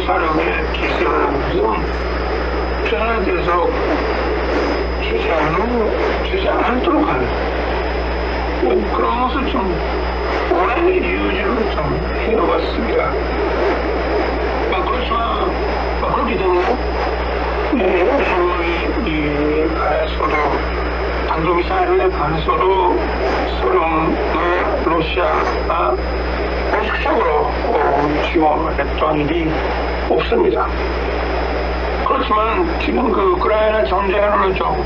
사령의 기술은 전에 대해서 주지 않도록 하는 그런 것을 좀 오래 유지를 좀 해왔습니다. 그렇지만 그렇기 때문에 한국이 반해서도 탄도미사일에 반해서도 소련과 러시아가 공식적으로 지원을 했던 일이 없습니다. 그렇지만 지금 그 우크라이나 전쟁을 좀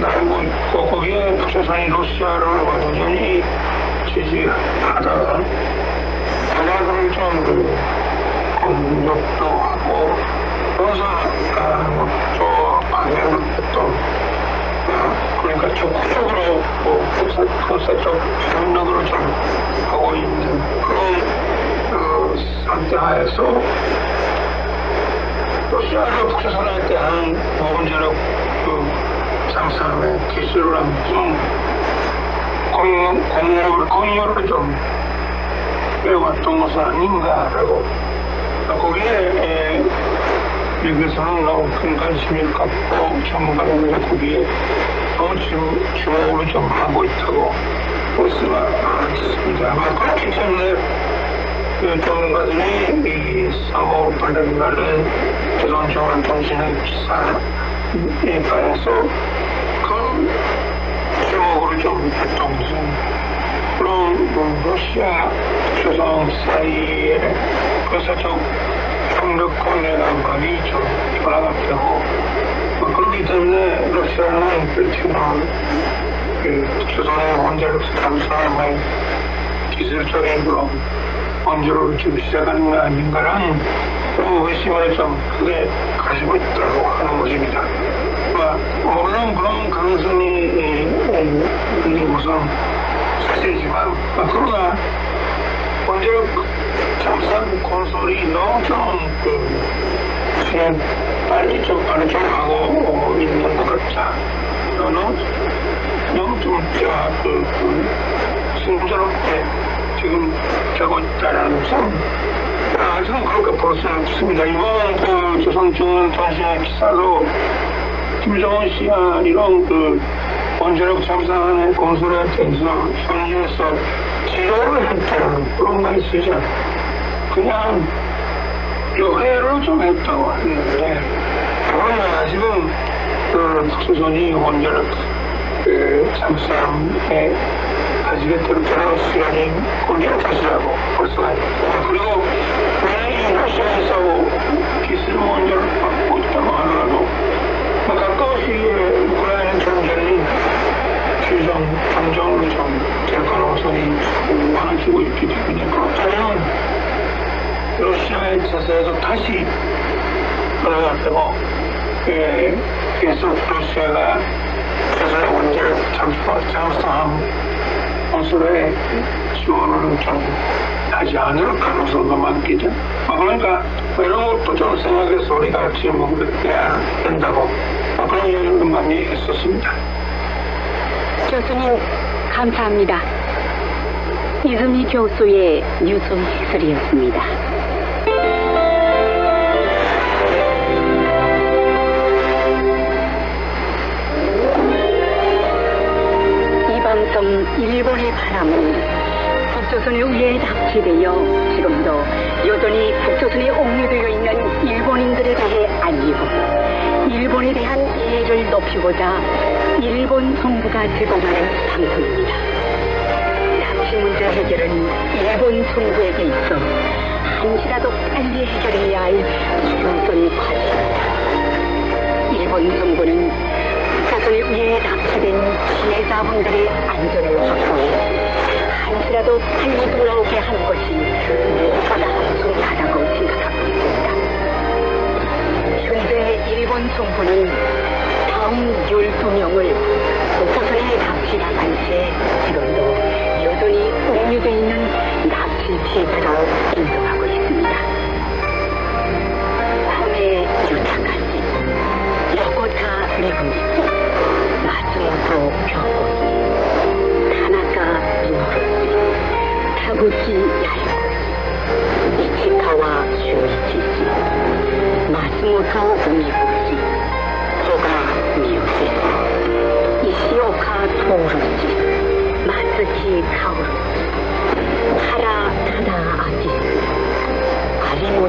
날고 있고 거기에 북조선이 러시아를 완전히 지지하다가 전략을 좀 공격도 하고 그래서 또 방해를 했던 그러니까 적극적으로 군사적 협력으로 좀 하고 있는 그런 상태 하에서 러시아가 북조선에 대한 원자력 장산의 기술을 좀 공유를 좀 해왔던 것은 아닌가라고 거기에 미국에서는 너무 큰 관심을 갖고 전문가들이 거기에 너무 주목을 좀 하고 있다고 볼 수가 있습니다. 그렇기 때문에 전문가들이 이 3월 8일 날에 조선중앙통신의 기사에 관해서 그 주목을 좀 했던 것은 물론 러시아, 조선 사이에 군사적 협력 관계가 많이 좀 변화가 되고 그렇기 때문에 러시아는 조선의 원자력 탐사의 기술적인 그런 원조를 좀 시작하는 거 아닌가라는 그런 의심을 좀 크게 가지고 있다고 하는 것입니다. 물론 그런 가능성이 있는 것은 사실이지만 그러나 원자력 잠산 건설이 너무 좀 그냥 빨리 좀 하고 있는 것 같다. 너무 좀 순조롭게 지금 되고 있다는 것은 저는 그렇게 볼 수 없습니다. 이번 조선중앙통신의 기사도 김정은 씨가 이런 원자력 잠수함의 건설에 대해서 현지에서 지도를 했다는 그런 말이 쓰지 않아요. 그냥 여해를 좀 했다고 하는데 그러나 지금 북조선이 원자력 잠수함에 가지게 될 시간이 곧이를 사실하고 볼 수가 있습니다. 그리고 만약에 러시아에서 기술 원자를 받고 있다고 하더라도 가까운 시기에 우크라이나 전쟁이 최종 감정으로 좀 될 가능성이 많아지고 있기 때문에 그렇다면 러시아의 자세에서 다시 변화가 되고 계속 러시아가 조선의 원자력 잠수함 건설에 지원을 좀 하지 않을 가능성도 많겠죠. 그러니까 이런 것도 좀 생각해서 우리가 같이 해야 된다고 그런 얘기를 많이 했었습니다. 교수님 감사합니다. 이수미 교수의 뉴스 해설이었습니다. 이 방송 일본의 바람은 북조선의 위에 닥치되어 지금도 여전히 북조선에 옥류되어 있는 일본인들에 대해 알리고 일본에 대한 이해를 높이고자 일본 정부가 제공하는 방송입니다. 납치 문제 해결은 일본 정부에게 있어 한시라도 빨리 해결해야 할 중요한 과제입니다. 일본 정부는 북조선에 위에 납치된 피해자분들의 안전을 확보해 한시라도 빨리 돌아오게 하는 것이 무엇보다 중요하다고 생각하고 있습니다. 현재 일본 정부는 다음 12명을 북조선에 납치당한 채 지금도 여전히 옥류되어 있는 납치 피해자로 인정하고 있습니다. 밤에 유타카시, 요코타 미구미, 마츠모토 교고이, 타나카 이모토시, 타구치 야이코시, 이치카와 슈이치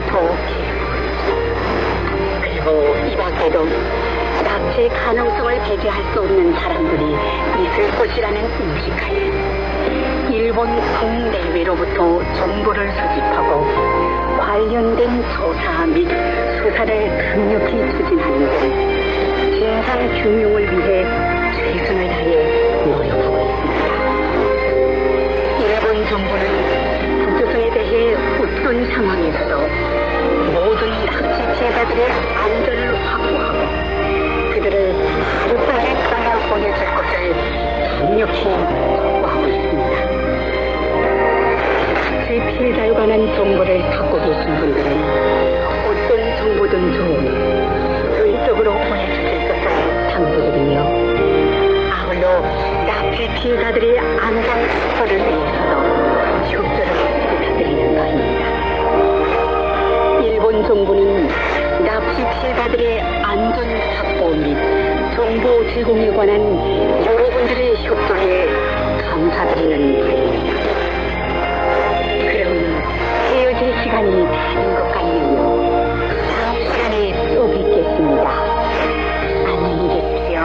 위로부터 그리고 이 밖에도 납치의 가능성을 배제할 수 없는 사람들이 있을 것이라는 인식하에 일본 국내외로부터 정보를 수집하고 관련된 조사 및 수사를 강력히 추진하는 등 진상 규명을 위해 최선을 다해 노력하고 있습니다. 일본 정부는 북조선에 대해 어떤 상황에서도 모든 납치 피해자들의 안전을 확보하고 그들을 하루빨리 끌어 보내줄 것을 강력히 촉구하고 있습니다. 납치 피해자에 관한 정보를 갖고 계신 분들은 어떤 정보든 좋으니 효율적으로 보내주실 것을 당부드리며 아울러 납치 피해자들의 안전 확보를 위해서도 협조를 부탁드리는 바입니다. 일본 정부는 납치 피해자들의 안전 확보 및 정보 제공에 관한 여러분들의 협조에 감사드리는 바입니다. 그럼 헤어질 시간이 된 것 같네요. 다음 시간에 또 뵙겠습니다. 안녕히 계십시오.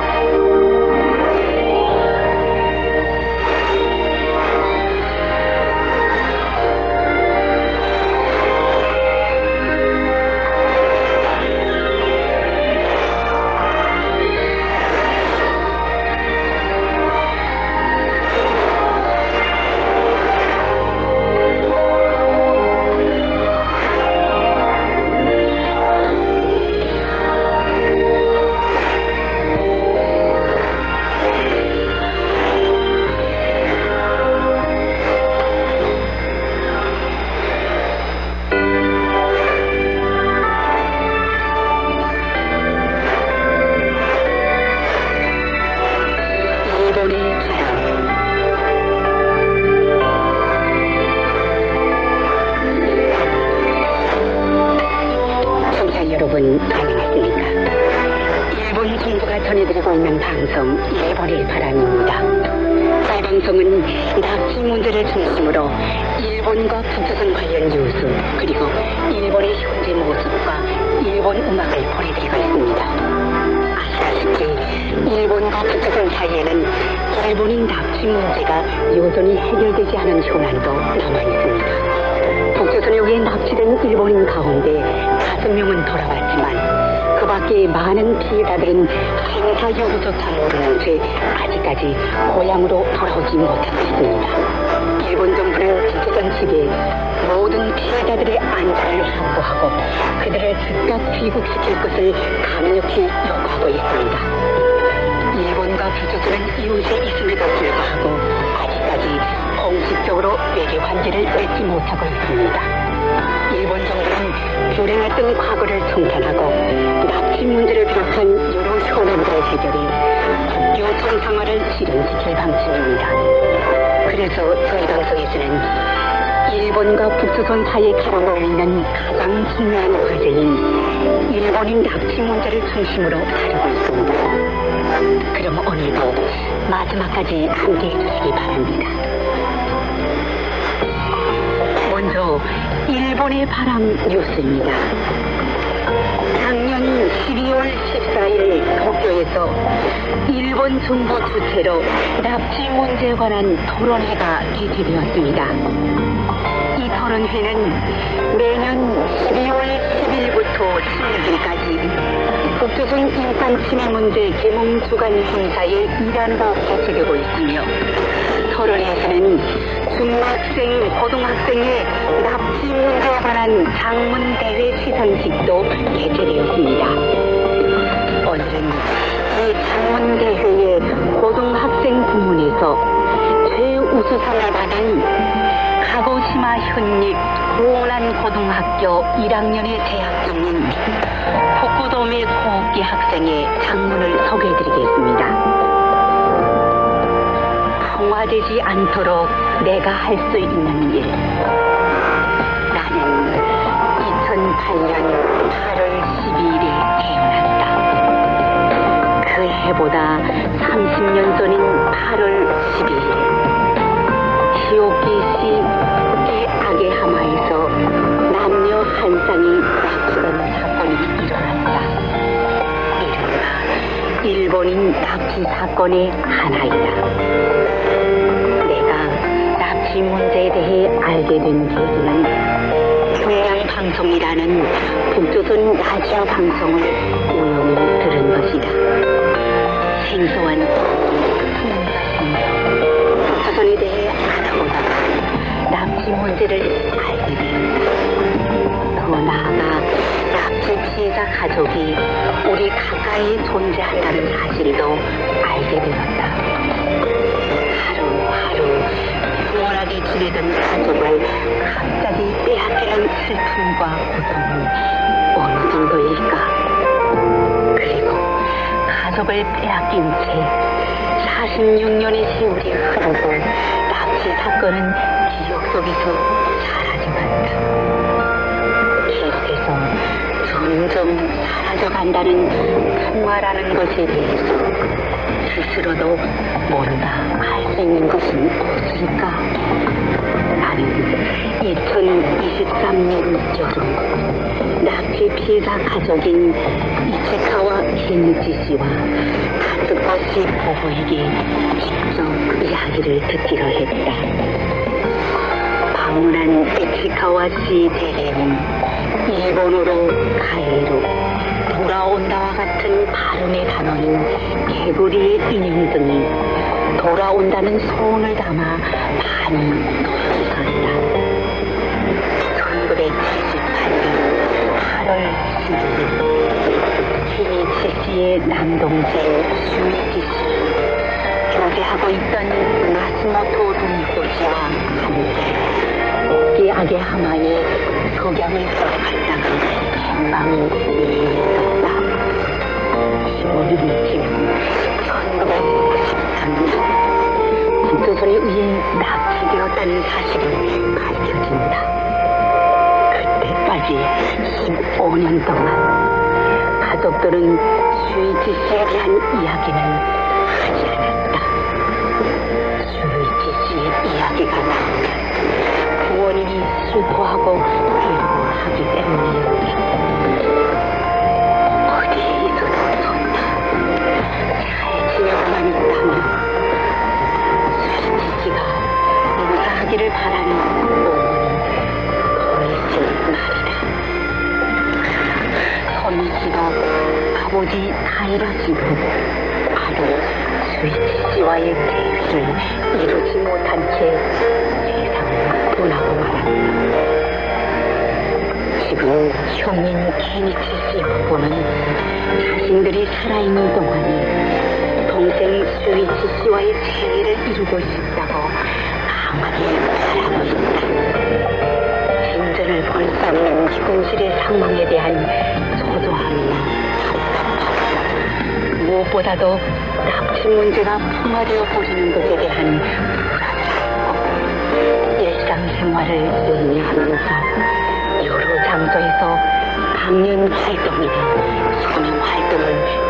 여러분 안녕하십니까? 일본 정부가 전해드리고 있는 방송 일본의 바람입니다. 이 방송은 납치 문제를 중심으로 일본과 북조선 관련 뉴스 그리고 일본의 현재 모습과 일본 음악을 보내드리고 있습니다. 아시다시피 일본과 북조선 사이에는 일본인 납치 문제가 여전히 해결되지 않은 현안도 남아있습니다. 북조선에 의해 납치된 일본인 가운데 5명은 돌아왔지만 그 밖에 많은 피해자들은 행사 여부조차 모르는 채 아직까지 고향으로 돌아오지 못하고 있습니다. 일본 정부는 북조선 측에 모든 피해자들의 안전을 확보하고 그들을 즉각 귀국시킬 것을 강력히 요구하고 있습니다. 일본과 북조선은 이웃에 있음에도 불구하고 아직까지 공식적으로 외교 관계를 맺지 못하고 있습니다. 일본 정부는 불행했던 과거를 청산하고 납치 문제를 비롯한 여러 현안들을 해결해 국교 정상화를 실현시킬 방침입니다. 그래서 저희 방송에서는 일본과 북조선 사이의 가랑으로 있는 가장 중요한 과제인 일본인 납치 문제를 중심으로 다루고 있습니다. 그럼 오늘도 마지막까지 함께해 주시기 바랍니다. 먼저 일본의 바람 뉴스입니다. 작년 12월 14일 도쿄에서 일본 정부 주최로 납치 문제에 관한 토론회가 개최되었습니다. 이 토론회는 매년 12월 10일부터 16일까지 북조선 인권침해 문제 계몽 주간 행사의 일환으로 개최되고 있으며 토론회에서는 중학생, 고등학생의 납치 문제에 관한 장문대회 시상식도 개최되었습니다. 오늘은 이 장문대회의 고등학생 부문에서 최우수상을 받은 가고시마 현립 고난 고등학교 1학년에 재학 중인 북구도미 고학기 학생의 장문을 소개해드리겠습니다. 통화되지 않도록 내가 할 수 있는 일. 나는 2008년 8월 12일에 태어났다. 그 해보다 30년 전인 8월 12일 시오키시 후기 아게하마에서 남녀 한쌍이 일본인 납치 사건의 하나이다. 내가 납치 문제에 대해 알게 된 계기는 평양방송이라는 북조선 라디오 방송을 우연히 들은 것이다. 생소한 북조선에 대해 알아보다가 납치 문제를 알게 되었다. 더 나아가 납치 피해자 가족이 우리 가까이 존재한다는 사실도 알게 되었다. 하루하루 평온하게 지내던 가족을 갑자기 빼앗기는 슬픔과 고통은 어느 정도일까? 그리고 가족을 빼앗긴 채 46년의 세월이 흐르고 납치 사건은 기억 속에서 사라져간다. 계속해서 점점 사라져간다는 평화라는 것에 대해서 스스로도 뭔가 알 수 있는 것은 없을까? 나는 2023년 여름 납치 피해자 가족인 이치카와 케니치 씨와 가츠코 씨 부부에게 직접 이야기를 듣기로 했다. 방문한 이치카와 씨 대리는 일본어로 가에로 돌아온다와 같은 발음의 단어인 개구리의 인형 등이 돌아온다는 소원을 담아 많이 놓여있었다. 1978년 8월 12일 케니치 씨의 남동생 슈이치 씨, 교제하고 있던 마스모토 도미코 씨와 함께 계약의 하마에 석양을 써갔다가 행방이 있었다. 15년 지금 1993년 북조선에 의해 납치되었다는 사실이 밝혀진다. 그때까지 15년 동안 가족들은 슈이치 씨에 대한 이야기는 하지 않았다. 슈이치 씨의 이야기가 나오면 부모님이 슬퍼하고 괴로워하기 때문이었다. 어디에 있어도 좋다. 잘 지내고만 있다면 슈이치 씨가 무사하기를 바라는 어머니 거미 씨 말이다. 거미 씨가 아버지 타이라 씨 보고 바로 슈이치 씨와의 계획을 이루지 못한 채 세상을 떠나고 말았다. 지금 형인 케니치 씨 부부는 자신들이 살아있는 동안에 동생 슈이치 씨와의 재회를 이루고 싶다고 강하게 바라고 있다. 진전을 볼 수 없는 현실의 상황에 대한 초조함이나 답답함, 무엇보다도 납치 문제가 풍화되어 버리는 것에 대한 불안함, 일상생활을 의미하면서 여러 장소에서 방연 활동이나 소명 활동을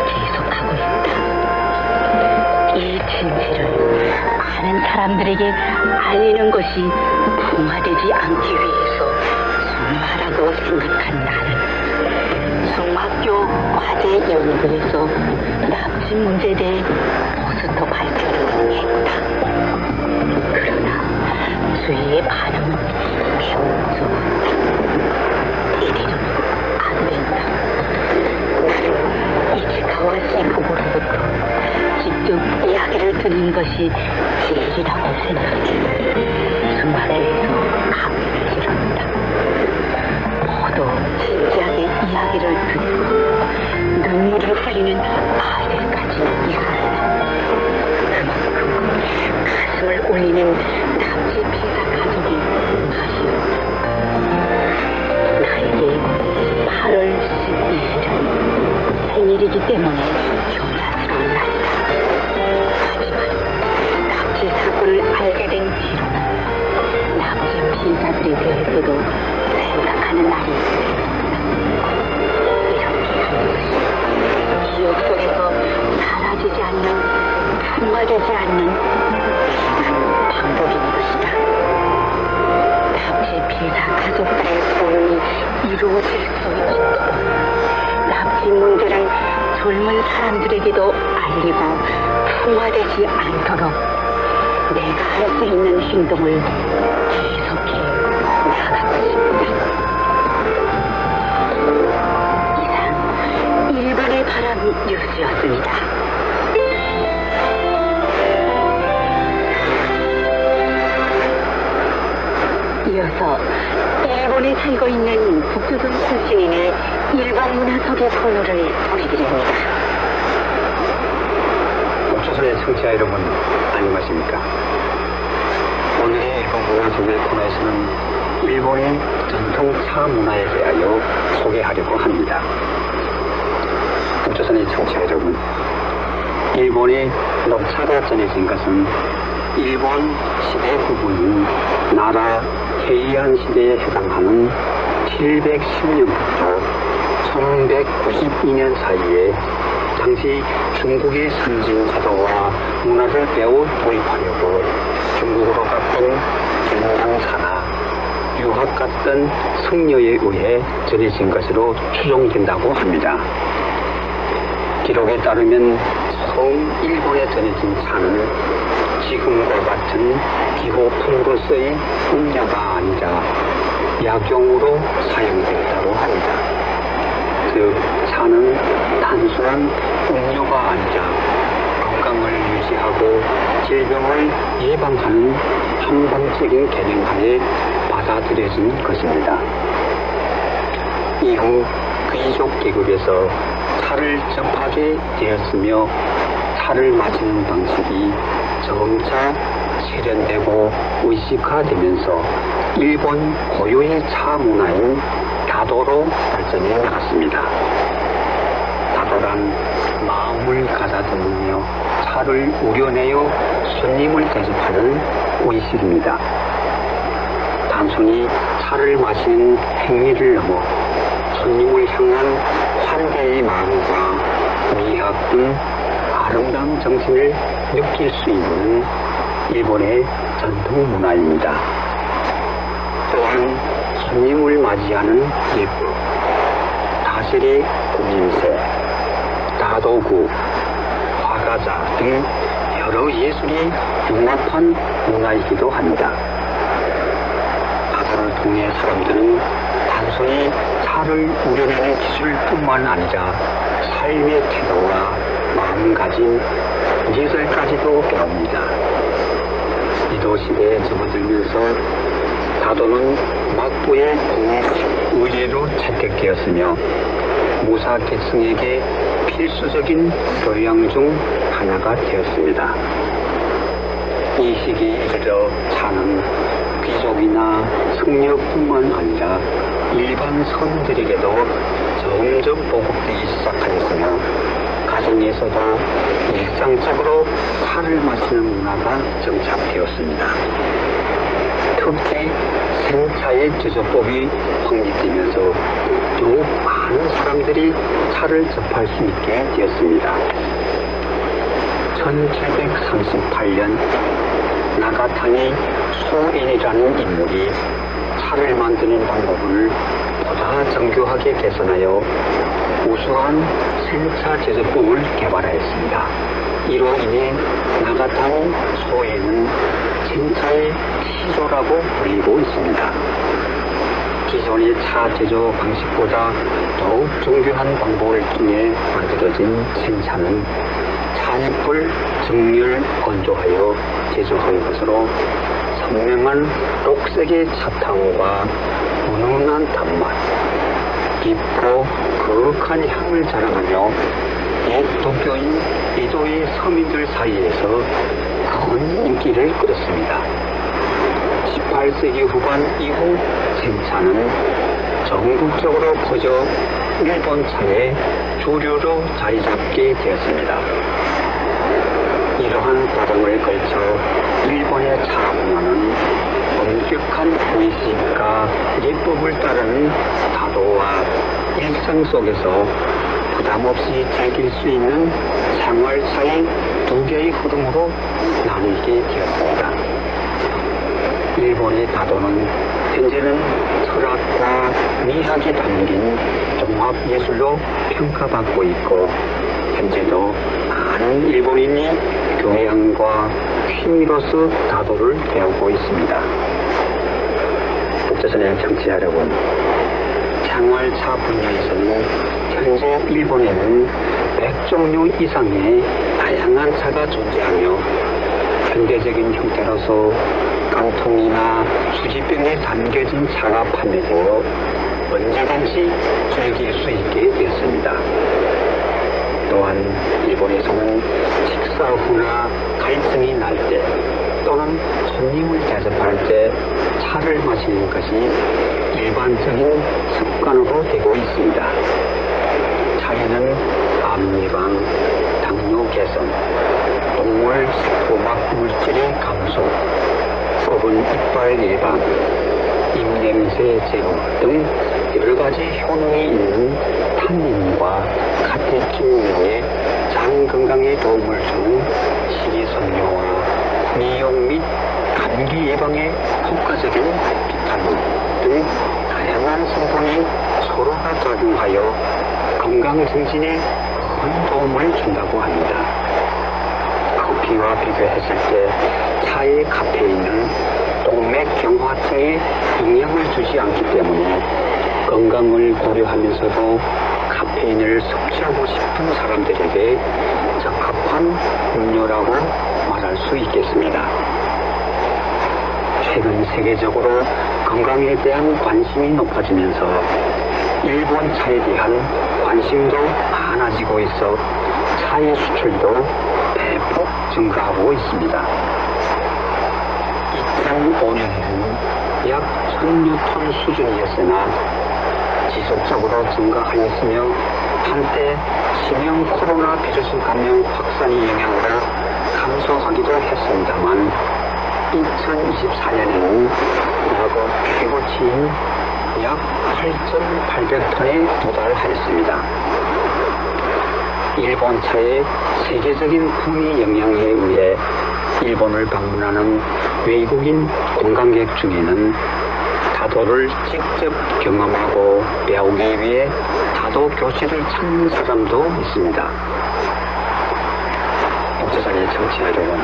계속하고 있다. 이 진실을 많은 사람들에게 알리는 것이 풍화되지 않기 위해서 중요하다고 생각한 나는 중학교 과제 연구에서 납치 문제에 대해 포스터 발표를 했다. 그러나 주위의 반응은 매우 적었다. 이대로는 안 된다. 나는 이치카와 씨 부부로부터 직접 이야기를 듣는 것이 제일이라고 생각해 주말에서 강의를 들었다. 모두 진지하게 이야기를 듣고 눈물을 흘리는 아이들까지 있었다. 그만큼 가슴을 울리는 납치 피해자 가족이 말이었다. 나에게 8월 12일은 생일이기 때문에 경사스러운 날이다. 하지만 납치 사건을 알게 된 뒤로는 납치 피해자들에 대해서도 생각하는 날이 되었다. 이렇게 하는 것이 기억 속에서 사라지지 않는, 풍화되지 않는 방법인 것이다. 납치 피해자 가족들의 소원이 이루어질 수 있도록 납치 문제는 젊은 사람들에게도 알리고 풍화되지 않도록 내가 할 수 있는 행동을 계속해 나가고 싶다. 이상 일본의 바람 뉴스였습니다. 이어서 일본에 살고 있는 북조선 출신인의 일본 문화 소개 코너를 보내드립니다. 북조선의 청취자 여러분, 안녕하십니까? 오늘의 일본 문화 소개 코너에서는 일본의 전통 차 문화에 대하여 소개하려고 합니다. 북조선의 청취자 여러분, 일본의 녹차가 전해진 것은 일본 시대 부분인 나라 헤이안 시대에 해당하는 710년부터 1192년 사이에 당시 중국의 선진 사도와 문화를 배워 도입하려고 중국으로 갔던 김장사나 유학 갔던 승려에 의해 전해진 것으로 추정된다고 합니다. 기록에 따르면 처음 일본에 전해진 차는 지금과 같은 기호품으로서의 음료가 아니라 약용으로 사용되었다고 합니다. 즉, 차는 단순한 음료가 아니라 건강을 유지하고 질병을 예방하는 한방적인 개념하에 받아들여진 것입니다. 이후 귀족 계급에서 차를 접하게 되었으며 차를 마시는 방식이 점차 세련되고 의식화되면서 일본 고유의 차 문화인 다도로 발전해 나갔습니다. 다도란 마음을 가다듬으며 차를 우려내어 손님을 대접하는 의식입니다. 단순히 차를 마시는 행위를 넘어 손님을 향한 환대의 마음과 미학 등 아름다운 정신을 느낄 수 있는 일본의 전통 문화입니다. 또한 손님을 맞이하는 예법, 다슬이 꾸밈새, 다도구, 화가자 등 여러 예술이 융합한 문화이기도 합니다. 다도를 통해 사람들은 단순히 차를 우려내는 기술뿐만 아니라 삶의 태도와 마음가짐, 예술까지도 배웁니다. 이도 시대에 접어들면서 다도는 막부의 공식 의례로 채택되었으며 무사 계층에게 필수적인 교양 중 하나가 되었습니다. 이 시기에 이르러 차는 귀족이나 승려뿐만 아니라 일반 서민들에게도 점점 보급되기 시작하였으며 가정에서도 일상적으로 차를 마시는 문화가 정착되었습니다. 특히 생차의 제조법이 확립되면서 더욱 많은 사람들이 차를 접할 수 있게 되었습니다. 1738년 나가타니 소인이라는 인물이 차를 만드는 방법을 보다 정교하게 개선하여 우수한 생차 제조법을 개발하였습니다. 이로 인해 나가타니 소인은 생차의 시조라고 불리고 있습니다. 기존의 차 제조 방식보다 더욱 정교한 방법을 통해 만들어진 생차는 차잎을 정렬 건조하여 제조한 것으로 선명한 녹색의 차탕과 은은한 단맛, 깊고 거룩한 향을 자랑하며 옛 도쿄인 에도의 서민들 사이에서 큰 인기를 끌었습니다. 18세기 후반 이후 생차는 전국적으로 퍼져 일본 차의 주류로 자리 잡게 되었습니다. 이러한 과정을 걸쳐 일본의 차 문화는 엄격한 의식과 예법을 따르는 다도와 일상 속에서 부담없이 즐길 수 있는 생활차의 두 개의 흐름으로 나뉘게 되었습니다. 일본의 다도는 현재는 철학과 미학이 담긴 종합예술로 평가받고 있고 현재도 많은 일본인이 교양과 취미로서 다도를 배우고 있습니다. 북조선의 정치 여러분, 생활차 분야에서는 현재 일본에는 100종류 이상의 다양한 차가 존재하며 현대적인 형태로서 깡통이나 수지병에 담겨진 차가 판매되어 언제든지 즐길 수 있게 되었습니다. 또한 일본에서는 식사 후나 갈증이 날 때 또는 손님을 대접할 때 차를 마시는 것이 일반적인 습관으로 되고 있습니다. 차에는 암 예방, 당뇨 개선, 동물 세포막 물질의 감소, 썩은 이빨 예방, 입냄새 제거 등 여러가지 효능이 있는 탄닌과 카테킨류의 장 건강에 도움을 주는 식이섬유와 미용 및 감기 예방에 효과적인 비타민 등 다양한 성분이 서로가 작용하여 건강 증진에 큰 도움을 준다고 합니다. 커피와 비교했을 때 차의 카페인은 동맥 경화증에 영향을 주지 않기 때문에 건강을 고려하면서도 카페인을 섭취하고 싶은 사람들에게 적합한 음료라고 말할 수 있겠습니다. 최근 세계적으로 건강에 대한 관심이 높아지면서 일본 차에 대한 관심도 많아지고 있어 차의 수출도 대폭 증가하고 있습니다. 2005년에는 약 1000여 톤 수준이었으나 지속적으로 증가하였으며 한때 치명 코로나 비루스 감염 확산의 영향으로 감소하기도 했습니다만 2024년에는 과거 최고치인 약 8,800톤에 도달하였습니다. 일본 차의 세계적인 품위 영향에 의해 일본을 방문하는 외국인 관광객 중에는 다도를 직접 경험하고 배우기 위해 다도 교실을 찾는 사람도 있습니다. 북조선의 정치 여러분,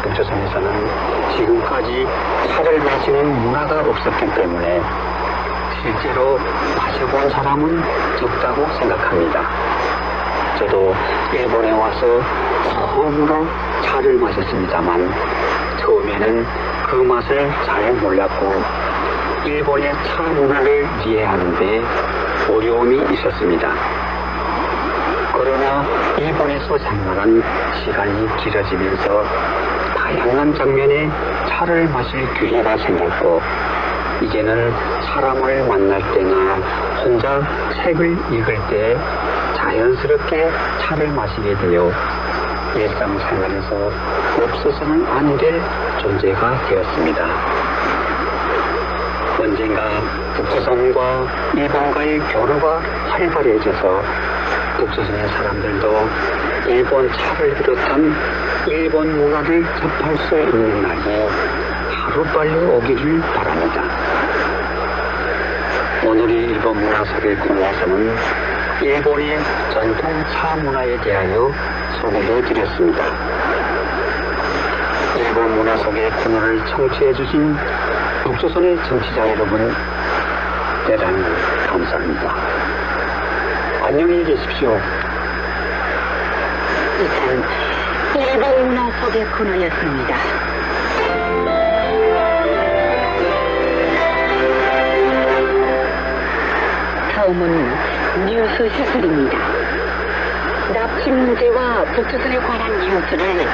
북조선에서는 지금까지 차를 마시는 문화가 없었기 때문에 실제로 마셔본 사람은 적다고 생각합니다. 저도 일본에 와서 처음으로 차를 마셨습니다만 처음에는 그 맛을 잘 몰랐고 일본의 차 문화를 이해하는데 어려움이 있었습니다. 그러나 일본에서 생활한 시간이 길어지면서 다양한 장면에 차를 마실 기회가 생겼고 이제는 사람을 만날 때나 혼자 책을 읽을 때 자연스럽게 차를 마시게 되어 일상생활에서 없어서는 안 될 존재가 되었습니다. 언젠가 북조선과 일본과의 교류가 활발해져서 북조선의 사람들도 일본 차를 비롯한 일본 문화를 접할 수 있는 날이 하루빨리 오기를 바랍니다. 오늘의 일본 문화 속의 코너에서는 일본의 전통 차 문화에 대하여 소개해 드렸습니다. 일본 문화 속의 코너를 청취해 주신 북조선의 청취자 여러분, 대단히 감사합니다. 안녕히 계십시오. 이상 일본 문화 속의 코너였습니다. 다음은 뉴스 해설입니다. 납치 문제와 북조선에 관한 뉴스를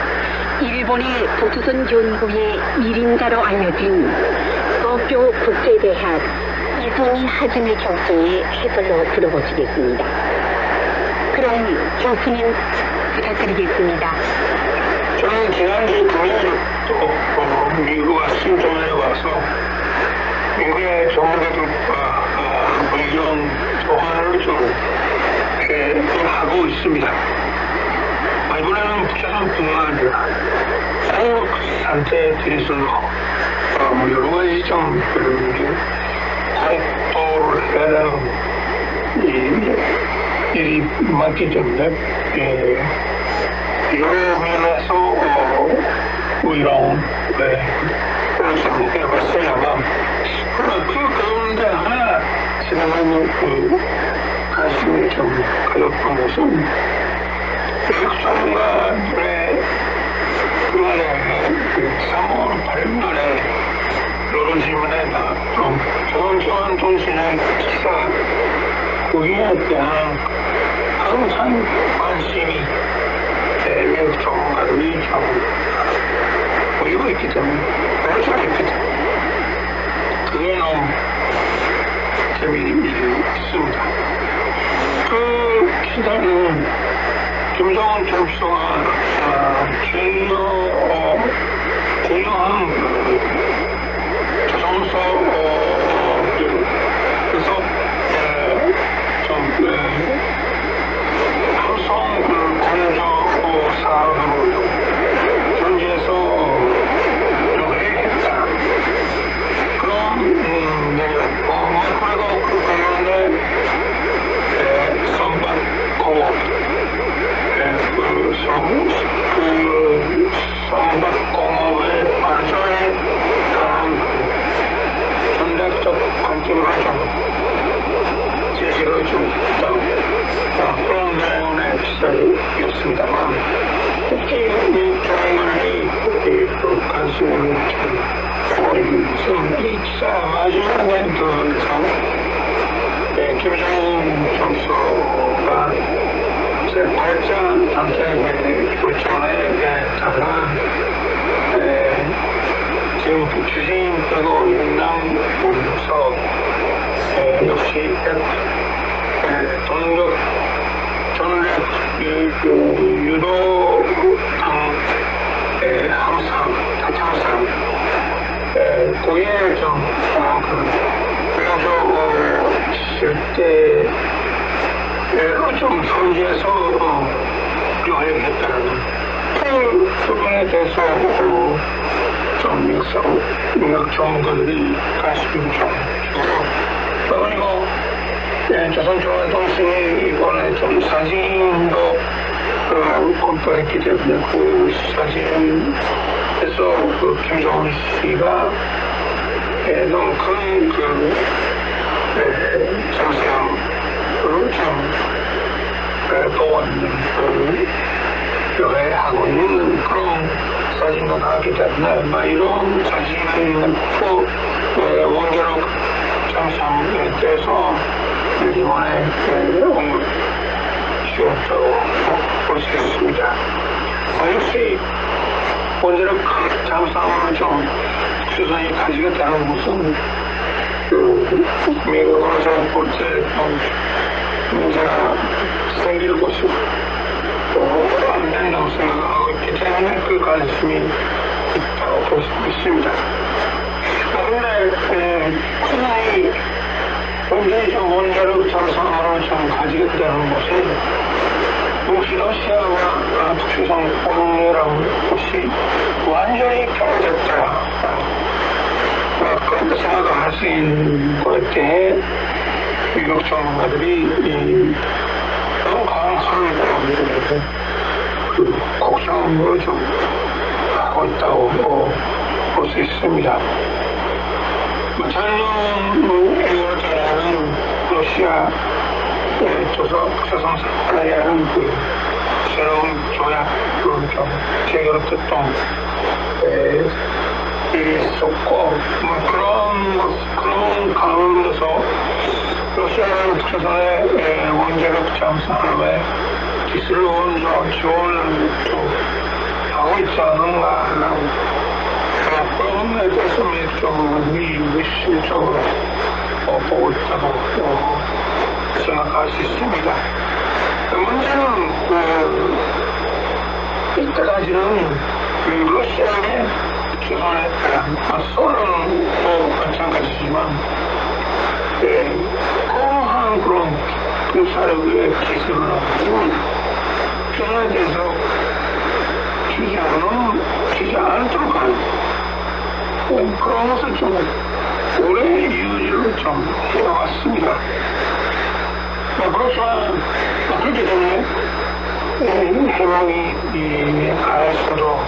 일본의 북조선 연구의 1인자로 알려진 도쿄 국제대학 이순희 하즈미 교수의 해설로 들어보시겠습니다. 그럼 교수님 부탁드리겠습니다. 저는 지난주 금요일 또 미국 워싱턴에 와서 미국의 전문가들과 의견 교환을 좀 하고 있습니다. 이번에는 북조선뿐만 아니라 한국 상태에 대해서도 여러 가지 좀 검토를 해야 되는 일이 많기 때문에 여러 면에서 이런 좀 해봤어야만 그러나 그 가운데 하나 지나가는 관심이 좀 가졌던 것은 백성가들의 그간의 3월 8일에 노론지문에 좀 조선조한 통신의 기사 거기에 대한 항상 관심이 미국 전문가들이 좀 보이고 있기 때문에 그렇게 있기 때문에 그게 너무 재미있습니다. 그 기사는 김정은 총수가 중요한 조선소 그래서 좀 항상 그 건조 사업으로 현지에서 좀 해야겠다 그런 내용 그리고 그 가운데 선박공업 그 선박공업의 발전에 대한 전략적 관점을 좀 제시를 좀 그런 내용의 기사였습니다만 특히 이 조항만이 그 관심을 보이는 것은 이 기사 마지막에 김정은 총수가 제8자 단체의 결정에 따라 지금 추진되고 있는 사업 역시 전략 유도 항상 거기에 좀 실제 좀 현지에서 요하겠다는 그 부분에 대해서 좀 역사 전문가들이 관심을 좀 주고 그리고 조선중앙통신이 이번에 좀 사진도 공표했기 때문에 그 사진에서 그 김정은 씨가 너무 큰 장세형을 좀 보았는 교회하고 있는 그런 사진도 나왔기 때문에 이런 사진을 원자력 장sam에 대해서 이번에 공을 주었다고 볼 수 있습니다. 역시 원자력 장sam을 좀 수선이 가지겠다는 것은 미국으로서 볼 때 문제가 생길 것이고 또 안 된다고 생각하고 있기 때문에 그 관심이 있다고 볼 수 있습니다. 그런데 쿠나이 굉장히 좀 원자력 장sam으로 좀 가지겠다는 것은 혹시 러시아와 북조선 관계라는 것이 완전히 결정됐다. 그렇게 생각할 수 있는 것에 대해 미국 전문가들이 너무 강한 걱정을 좀 하고 있다고 볼 수 있습니다. 작년 6월달에는 러시아 조선사에 하는 그 새로운 조약을 좀 체결했던 일이 있었고 그런 가운데서 러시아는 북조선의 원자력 잠수함에 기술 원조 지원을 좀 하고 있지 않은가 하는 그런 데 대해서 좀 미실적으로 보고 있다고 생각할 수 있습니다. 문제는 이때까지는 러시아의 북조선에 대한 맞서는 마찬가지지만 강한 그런 사력의 기술을 하고 북조선에 대해서 주지 않도록 하는 그런 것을 좀 오래 유지를 좀 해왔습니다. 그렇지만 그렇기 때문에 해방이 가능성도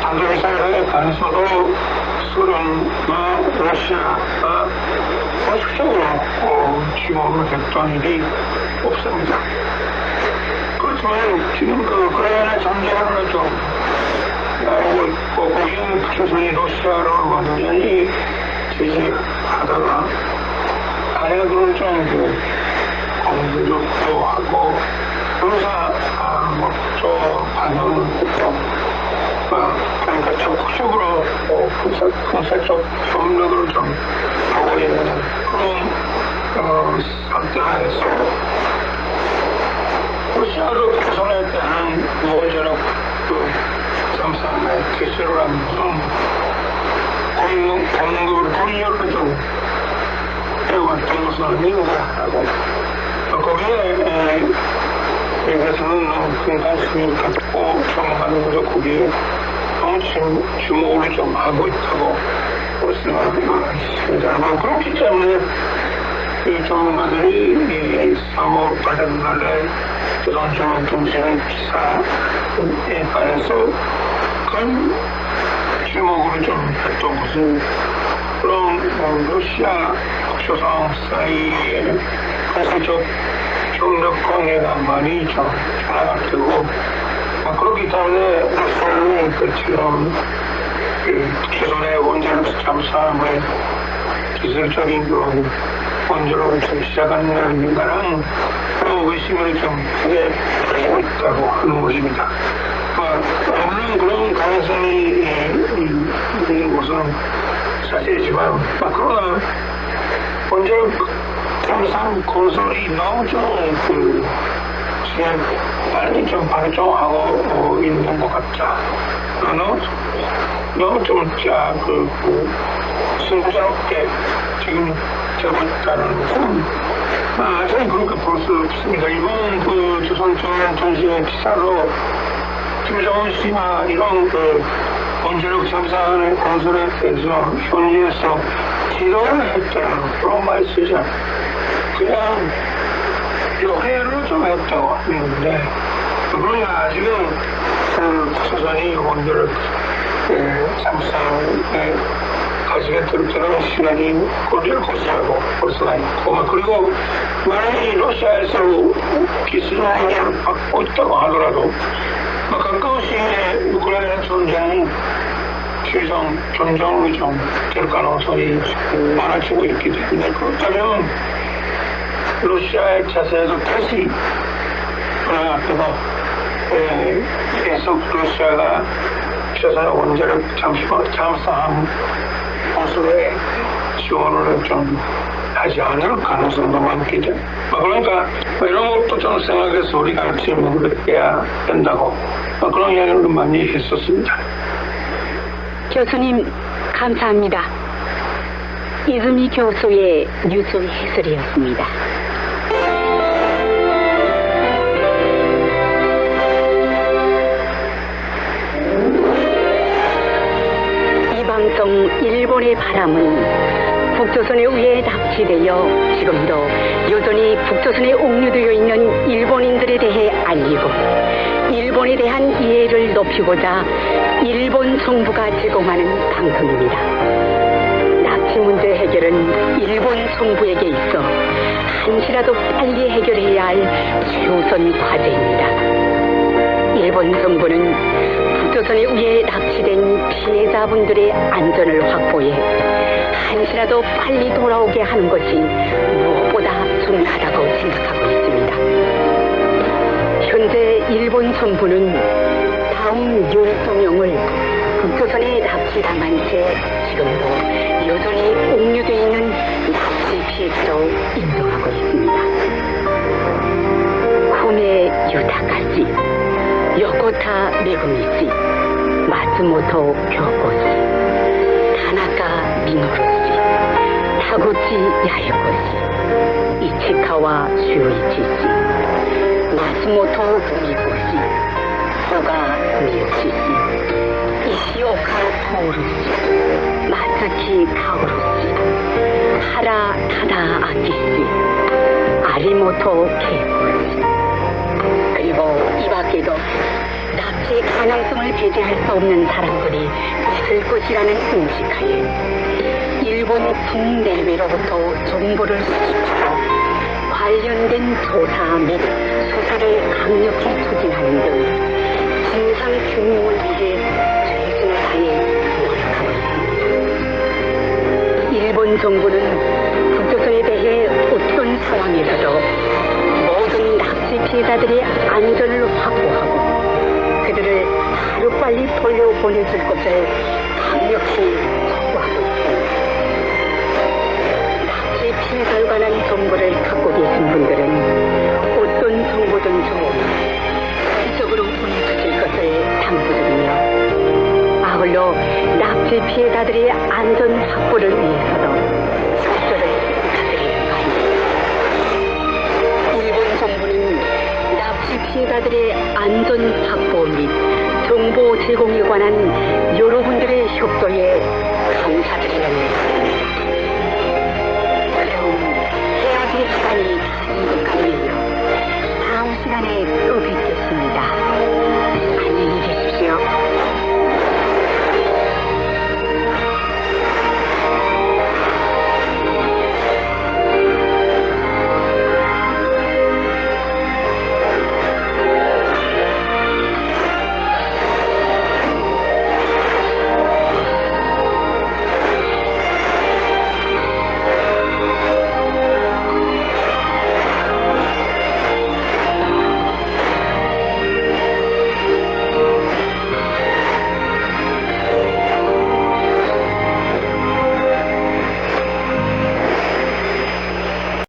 단독 사회의 가능성도 소련과 러시아가 공식적으로 지원을 했던 일이 없습니다. 그렇지만 지금 우크라이나 전쟁을 좀 나오고 있고 거기는 북조선이 러시아를 완전히 제재하다가 안에는 좀 공격도 하고 그러자 좀 반응을 했죠. 그러니까 적극적으로 군사적 협력을 좀 하고 있는 그런 상태에서 러시아도 북조선에 대한 원자력 잠수함의 개시를 하면서 공급을 분열을 좀 해왔던 것은 아닌가라고 거기에 여기서는 큰 관심을 갖고 전문가는 거죠. 거기에 너무 주목을 좀 하고 있다고 말씀하셨습니다. 그렇기 때문에 그 전문가들이 3월 8일 날에 조선중앙통신 기사에 관해서 큰 주목을 좀 했던 것은 그런 러시아 북조선 사이에 군사적 협력 관계가 많이 좀 변화되고 그렇기 때문에 러시아는 지금 북조선의 원자력 잠수함의 기술적인 그런 원자력을 좀 시작하는 거랑 의심을 좀 크게 가지고 있다고 하는 것입니다. 물론 그런 가능성이 있는 것은 사실이지만 그러나 원자력 잠수함 건설이 너무 좀 지금 빨리 좀 발전하고 있는 것 같다. 너무 좀 순조롭게 지금 되고 있다는 것은 저는 그렇게 볼 수 없습니다. 이번 조선중앙통신의 기사로 김정은 씨가 이런 원자력 잠수함 건설에 대해서 현지에서 지도를 했다는 그런 말이 쓰지 않아요. 그냥 요해를 좀 했다고 하는데 그러니까 아직은 북조선이 원자력 잠수함에 가지게 들은 시간이 거리를 거스하고 벌써 있고 그리고 만약에 러시아에서 기술을 받고 있다고 하더라도 가까운 시기에 우크라이나 전쟁은 전쟁으로 좀 될 가능성이 많아지고 있기 때문에 그렇다면 러시아의 자세에서 다시 앞에서 계속 러시아가 조선의 원자력 잠수함 건설에 지원을 좀 하지 않을 가능성도 많기 때문에 그러니까 이런 것도 저는 생각해서 우리가 질문을 해야 된다고 그런 이야기를 많이 했었습니다. 교수님 감사합니다. 이금희 교수의 뉴스 해설이었습니다. 이 방송 일본의 바람은 북조선에 의해 납치되어 지금도 여전히 북조선에 옥류되어 있는 일본인들에 대해 알리고 일본에 대한 이해를 높이고자 일본 정부가 제공하는 방송입니다. 납치 문제 해결은 일본 정부에게 있어 한시라도 빨리 해결해야 할 최우선 과제입니다. 일본 정부는 북조선에 의해 납치된 피해자분들의 안전을 확보해 한시라도 빨리 돌아오게 하는 것이 무엇보다 중요하다고 생각하고 있습니다. 현재 일본 정부는 다음 윤석열을 북조선에 납치당한 채 지금도 여전히 옥류되어 있는 납치 피해자로 인정하고 있습니다. 후메 유타카씨, 요코타 메구미씨, 마츠모토 교코씨, 타나카 미노루씨, 타구치 야에코씨, 이치카와 슈이치씨, 마츠모토 부미코씨, 호가 미요시씨, 이시오카 토오루씨, 마츠키 카오루씨, 하라 타다 아키씨, 아리모토 케이코씨, 그리고 이 밖에도 납치의 가능성을 배제할 수 없는 사람들이 있을 것이라는 인식하에 일본 국내외로부터 정보를 수집하고 관련된 조사 및 수사를 강력히 추진하는 등 진상 규명을 위해 최선을 다해 노력하고 있습니다. 일본 정부는 북조선에 대해 어떤 상황에서도 모든 납치 피해자들의 안전을 확보하고 그들을 하루빨리 돌려보내줄 것을 강력히 촉구하고 있습니다. 납치 피해자에 관한 정보를 갖고 계신 분들은 어떤 정보든 적극적으로 보내주실 것을 당부드리며 아울러 납치 피해자들의 안전 확보를 위해서도 협조를 부탁드리는 바입니다. 일본 정부는 납치 피해자들의 안전 확보 및 정보 제공에 관한 여러분들의 협조에 감사드리는